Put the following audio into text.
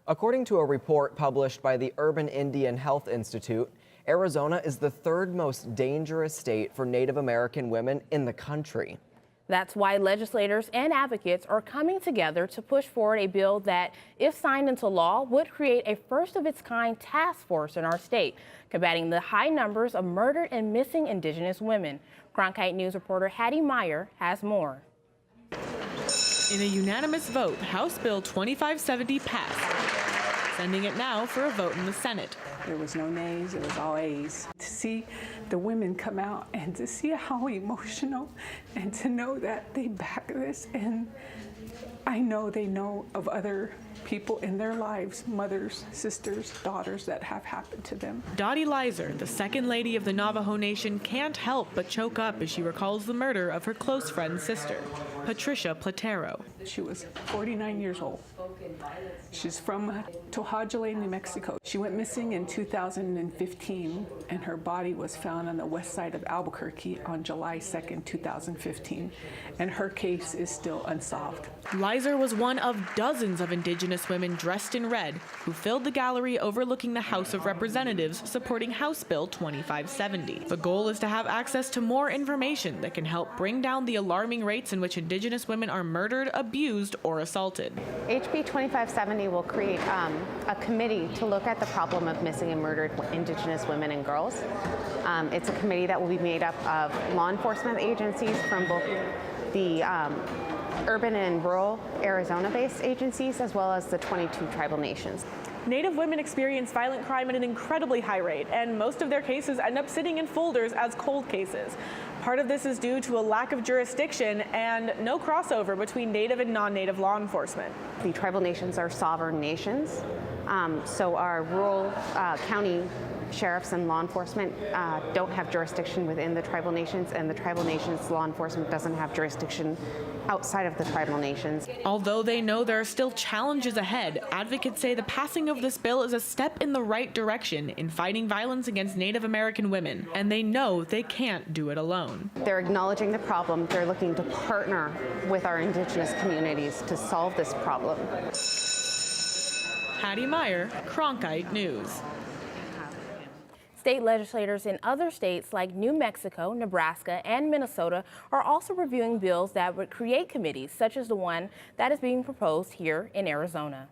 According to a report published by the Urban Indian Health Institute, Arizona is the third most dangerous state for Native American women in the country. That's why legislators and advocates are coming together to push forward a bill that, if signed into law, would create a first-of-its-kind task force in our state, combating the high numbers of murdered and missing indigenous women. Cronkite News reporter Haddi Meyer has more. In a unanimous vote, House Bill 2570 passed, sending it now for a vote in the Senate. There was no nays, it was all A's. To see the women come out and to see how emotional and to know that they back this, and I know they know of other people in their lives, mothers, sisters, daughters, that have happened to them. Dottie Lizer, the second lady of the Navajo Nation, can't help but choke up as she recalls the murder of her close friend's sister, Patricia Platero. She was 49 years old. She's from Tojajale, New Mexico. She went missing in 2015, and her body was found on the west side of Albuquerque on July 2nd, 2015, and her case is still unsolved. Lizer was one of dozens of indigenous women dressed in red who filled the gallery overlooking the House of Representatives supporting House Bill 2570. The goal is to have access to more information that can help bring down the alarming rates in which indigenous women are murdered, abused, or assaulted. HB 2570 will create a committee to look at the problem of missing and murdered indigenous women and girls. It's a committee that will be made up of law enforcement agencies from both the urban and rural Arizona-based agencies, as well as the 22 tribal nations. Native women experience violent crime at an incredibly high rate, and most of their cases end up sitting in folders as cold cases. Part of this is due to a lack of jurisdiction and no crossover between Native and non-Native law enforcement. The tribal nations are sovereign nations, so our rural county sheriffs and law enforcement don't have jurisdiction within the tribal nations, and the tribal nations law enforcement doesn't have jurisdiction outside of the tribal nations. Although they know there are still challenges ahead, advocates say the passing of this bill is a step in the right direction in fighting violence against Native American women, and they know they can't do it alone. They're acknowledging the problem. They're looking to partner with our indigenous communities to solve this problem. Haddi Meyer, Cronkite News. State legislators in other states like New Mexico, Nebraska, and Minnesota are also reviewing bills that would create committees such as the one that is being proposed here in Arizona.